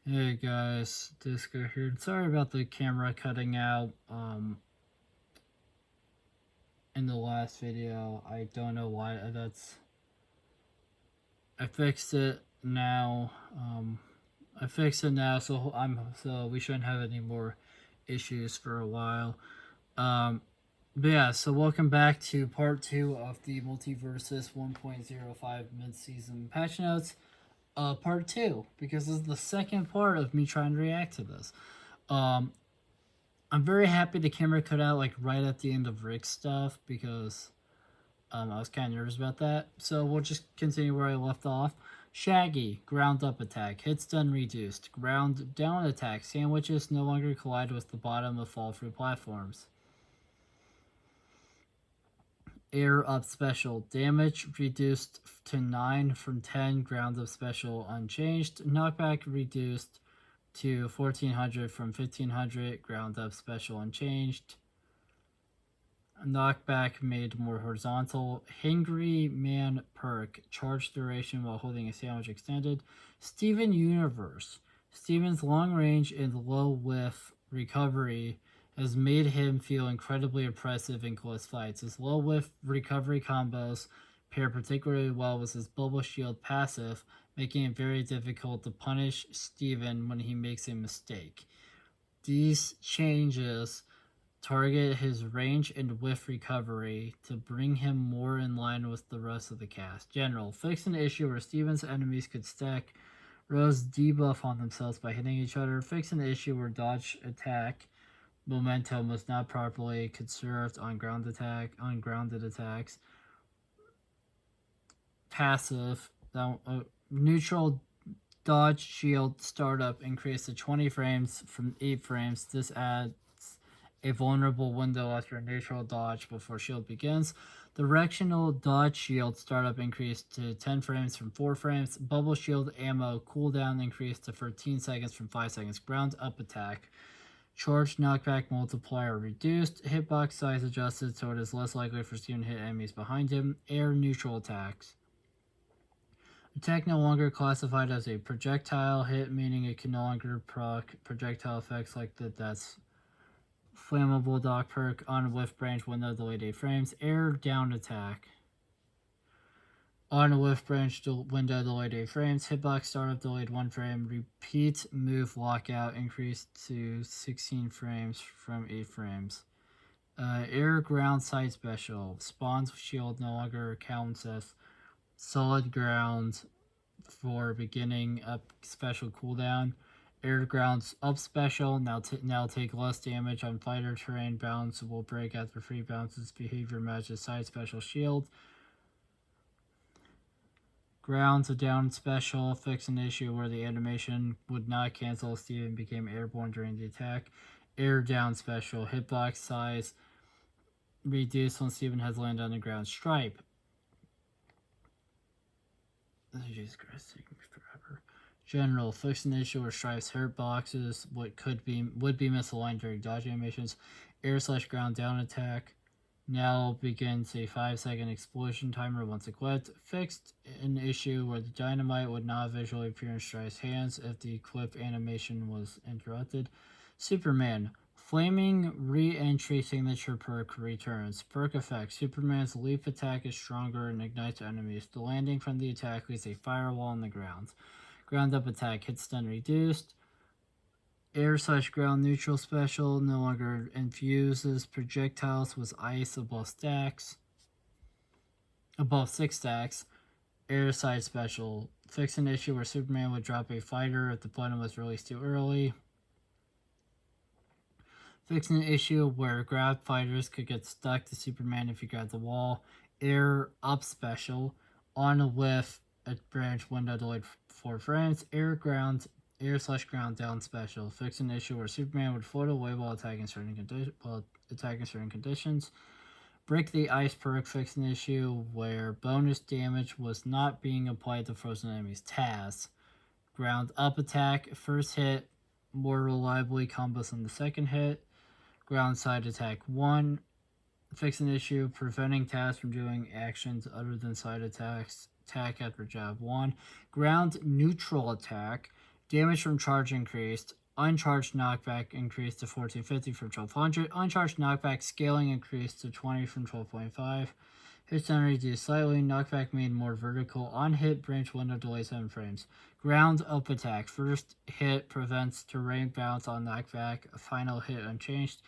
Hey guys, D1sco here. Sorry about the camera cutting out in the last video. I don't know why that's I fixed it now. I fixed it now so we shouldn't have any more issues for a while. But yeah, so welcome back to part 2 of the multiversus 1.05 mid-season patch notes. Part 2, because this is the second part of me trying to react to this. Um, I'm very happy the camera cut out like right at the end of Rick's stuff because I was kind of nervous about that. So we'll just continue where I left off. Shaggy, ground up attack, hit stun reduced, ground down attack, sandwiches no longer collide with the bottom of fall through platforms. Air up special, damage reduced to 9 from 10, ground up special unchanged, knockback reduced to 1400 from 1500, ground up special unchanged. Knockback made more horizontal. Hangry Man perk. Charge duration while holding a sandwich extended. Steven Universe. Steven's long range and low whiff recovery has made him feel incredibly oppressive in close fights. His low whiff recovery combos pair particularly well with his bubble shield passive, making it very difficult to punish Steven when he makes a mistake. These changes target his range and whiff recovery to bring him more in line with the rest of the cast. General, fix an issue where Steven's enemies could stack Rose debuff on themselves by hitting each other. Fix an issue where dodge attack momentum was not properly conserved on grounded attacks. Passive, neutral dodge shield startup increased to 20 frames from 8 frames. This adds a vulnerable window after a neutral dodge before shield begins. Directional dodge shield startup increased to 10 frames from 4 frames. Bubble shield ammo cooldown increased to 13 seconds from 5 seconds. Ground up attack. Charge knockback multiplier reduced. Hitbox size adjusted so it is less likely for Steven to hit enemies behind him. Air neutral attacks. Attack no longer classified as a projectile hit, meaning it can no longer proc projectile effects like that's flammable dock perk on whiff branch window delayed 8 frames. Air down attack on whiff branch window delayed 8 frames. Hitbox startup delayed 1 frame. Repeat move lockout increased to 16 frames from 8 frames. Air ground side special. Spawns shield no longer counts as solid ground for beginning up special cooldown. Air grounds up special now take less damage on fighter terrain. Bounce will break after free bounces. Behavior matches side special shield. Grounds a down special. Fix an issue where the animation would not cancel if Steven became airborne during the attack. Air down special. Hitbox size reduced when Steven has landed on the ground. Stripe. Jesus Christ, taking me forever. General, fix an issue where Stripe's hurt boxes would be misaligned during dodge animations. Air/ground down attack now begins a 5-second explosion timer once equipped. Fixed an issue where the dynamite would not visually appear in Stripe's hands if the equip animation was interrupted. Superman, flaming re-entry signature perk returns. Perk effect. Superman's leap attack is stronger and ignites enemies. The landing from the attack leaves a firewall on the ground. Ground up attack. Hit stun reduced. Air/ground neutral special no longer infuses projectiles with ice above 6 stacks. Air side special. Fix an issue where Superman would drop a fighter if the button was released too early. Fix an issue where grab fighters could get stuck to Superman if you grab the wall. Air up special. On a whiff, a branch window delayed 4 frames. Air/ground down special. Fix an issue where Superman would float away while attacking certain conditions. Break the ice perk. Fix an issue where bonus damage was not being applied to frozen enemies. Taz. Ground up attack. First hit more reliably combos on the second hit. Ground side attack 1. Fix an issue preventing Taz from doing actions other than side attacks. Attack after jab 1. Ground neutral attack. Damage from charge increased. Uncharged knockback increased to 1450 from 1200. Uncharged knockback scaling increased to 20 from 12.5. Hit center reduced slightly. Knockback made more vertical. On hit, branch window delay 7 frames. Ground up attack. First hit prevents terrain bounce on knockback. Final hit unchanged.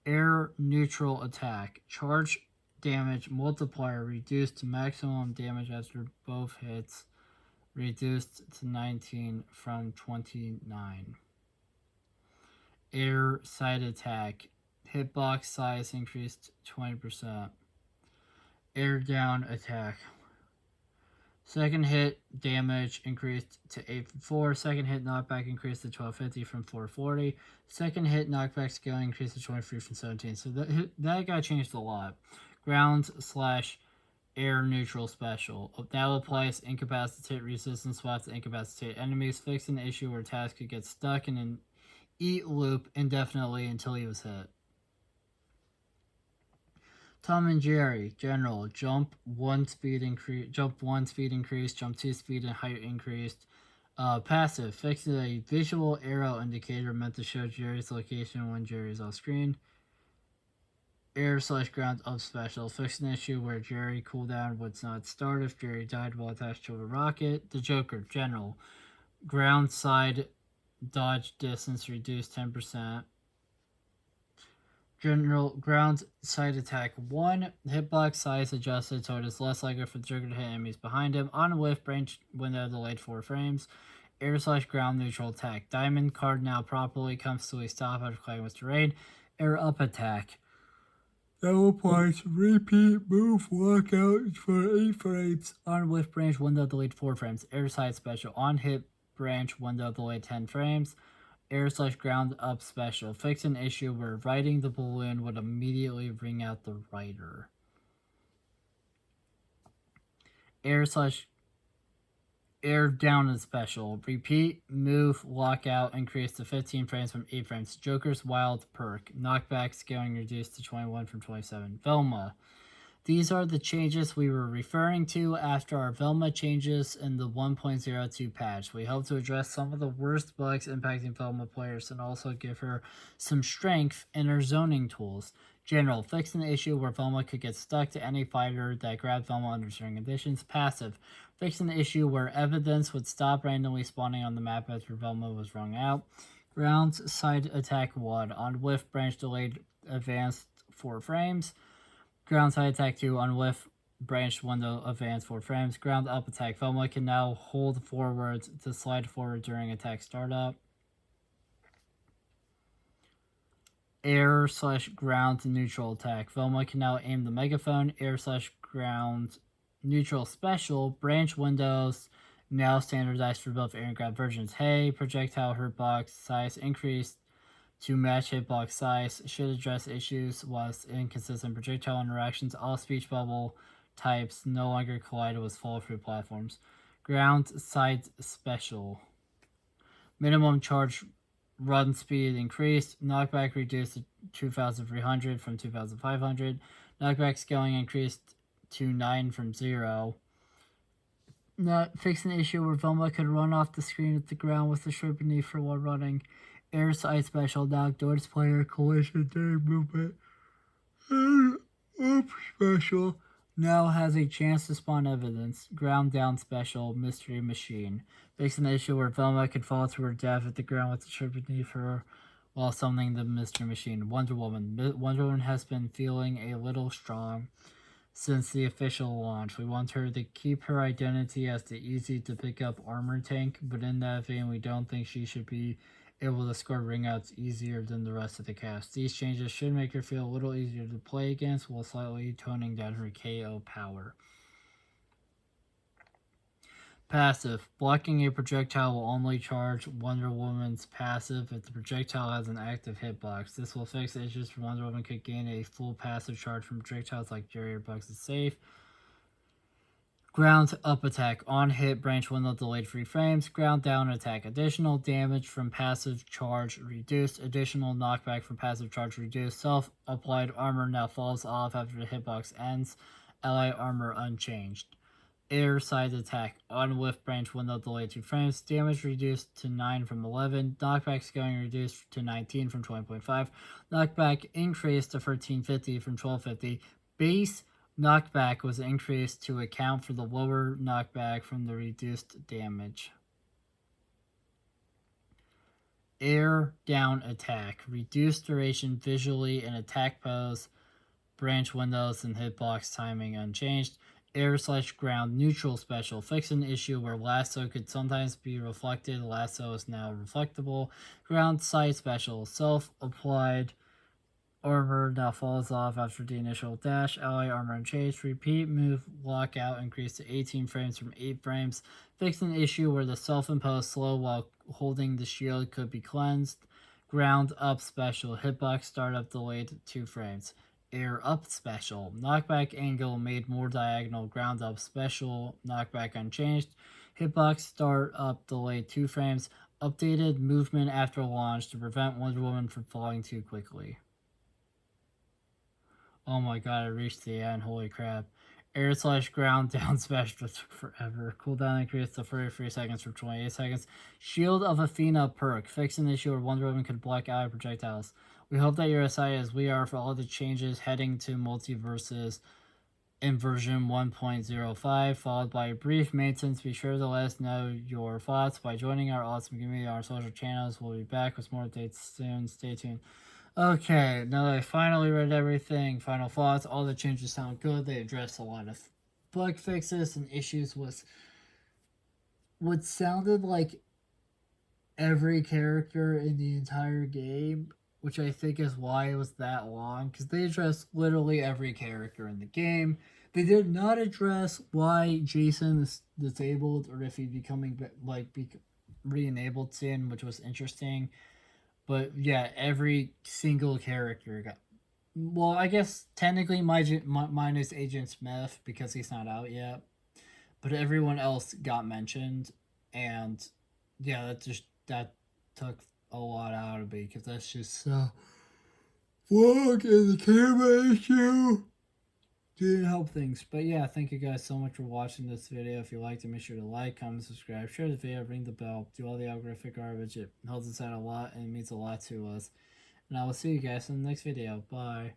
Air neutral attack. Charge damage multiplier reduced to maximum damage after both hits. Reduced to 19 from 29. Air side attack. Hitbox size increased 20%. Air down attack. Second hit damage increased to 854. Second hit knockback increased to 1250 from 440. Second hit knockback scaling increased to 23 from 17. So that got changed a lot. Ground / air neutral special. Now applies incapacitate resistance swaps to incapacitate enemies. Fix an issue where Task could get stuck in an eat loop indefinitely until he was hit. Tom and Jerry, general, jump 1 speed increase, jump 2 speed and height increased. Passive, fixed a visual arrow indicator meant to show Jerry's location when Jerry's off screen. Air / ground up special, fixed an issue where Jerry cooldown would not start if Jerry died while attached to a rocket. The Joker, general, ground side dodge distance reduced 10%. General ground side attack 1. Hitbox size adjusted so it is less likely for the Joker to hit enemies behind him. On whiff, branch window delayed 4 frames. Air / ground neutral attack. Diamond card now properly comes to a stop after colliding with terrain. Air up attack. Double points. Repeat move walkout for 8 frames. On whiff, branch window delayed 4 frames. Air side special. On hit, branch window delayed 10 frames. Air / ground up special. Fix an issue where riding the balloon would immediately bring out the rider. Air down is special. Repeat move lockout increased to 15 frames from 8 frames. Joker's wild perk. Knockback scaling reduced to 21 from 27. Velma. These are the changes we were referring to after our Velma changes in the 1.02 patch. We hope to address some of the worst bugs impacting Velma players and also give her some strength in her zoning tools. General, fix an issue where Velma could get stuck to any fighter that grabbed Velma under certain conditions. Passive, fix an issue where evidence would stop randomly spawning on the map after Velma was rung out. Ground side attack 1. On whiff, branch delayed advanced 4 frames. Ground side attack 2. On whiff, branch window advance 4 frames. Ground up attack. Velma can now hold forward to slide forward during attack startup. Air / ground neutral attack. Velma can now aim the megaphone. Air / ground neutral special. Branch windows now standardized for both air and ground versions. Hey, projectile hitbox size increased to match hitbox size. Should address issues with inconsistent projectile interactions. All speech bubble types no longer collide with fall-through platforms. Ground side special. Minimum charge run speed increased. Knockback reduced to 2,300 from 2,500. Knockback scaling increased to 9 from 0. Not fix an issue where Velma could run off the screen at the ground with a short beneath for while running. Air side special. Now outdoors player collision during movement. Up special. Now has a chance to spawn evidence. Ground down special. Mystery machine. Fix an issue where Velma could fall to her death at the ground with a short beneath her while summoning the mystery machine. Wonder Woman. Wonder Woman has been feeling a little strong since the official launch. We want her to keep her identity as the easy to pick up armor tank, but in that vein we don't think she should be able to score ringouts easier than the rest of the cast. These changes should make her feel a little easier to play against while slightly toning down her KO power. Passive. Blocking a projectile will only charge Wonder Woman's passive if the projectile has an active hitbox. This will fix issues where Wonder Woman could gain a full passive charge from projectiles like Jerry or Bugs is safe. Ground up attack. On hit, branch window delayed 3 frames. Ground down attack. Additional damage from passive charge reduced. Additional knockback from passive charge reduced. Self-applied armor now falls off after the hitbox ends. Ally armor unchanged. Air side attack. On whiff branch window delay 2 frames. Damage reduced to 9 from 11. Knockback scaling reduced to 19 from 20.5. Knockback increased to 1350 from 1250. Base knockback was increased to account for the lower knockback from the reduced damage. Air down attack. Reduced duration visually and attack pose. Branch windows and hitbox timing unchanged. Air/ground neutral special. Fix an issue where lasso could sometimes be reflected. Lasso is now reflectable. Ground side special. Self-applied armor now falls off after the initial dash. Ally armor unchanged. Repeat move lockout increased to 18 frames from 8 frames. Fix an issue where the self-imposed slow while holding the shield could be cleansed. Ground up special. Hitbox startup delayed 2 frames. Air up special. Knockback angle made more diagonal. Ground up special. Knockback unchanged. Hitbox start up delayed 2 frames. Updated movement after launch to prevent Wonder Woman from falling too quickly. Oh my god, I reached the end. Holy crap. Air/ground down special took forever. Cooldown increased to 33 seconds from 28 seconds. Shield of Athena perk. Fix an issue where Wonder Woman could block ally projectiles. We hope that you're excited as we are for all the changes heading to multiversus in version 1.05, followed by a brief maintenance. Be sure to let us know your thoughts by joining our awesome community on our social channels. We'll be back with more updates soon. Stay tuned. Okay, now that I finally read everything, final thoughts, all the changes sound good. They addressed a lot of bug fixes and issues with what sounded like every character in the entire game, which I think is why it was that long, because they addressed literally every character in the game. They did not address why Jason is disabled or if he'd be coming re-enabled soon, which was interesting. But yeah, every single character got. Well, I guess technically minus Agent Smith because he's not out yet, but everyone else got mentioned, and yeah, that took a lot out of me because that's just so. Fuck, and the camera issue didn't help things. But yeah, thank you guys so much for watching this video. If you liked it, make sure to like, comment, subscribe, share the video, ring the bell, do all the algorithmic garbage. It helps us out a lot and it means a lot to us. And I will see you guys in the next video. Bye.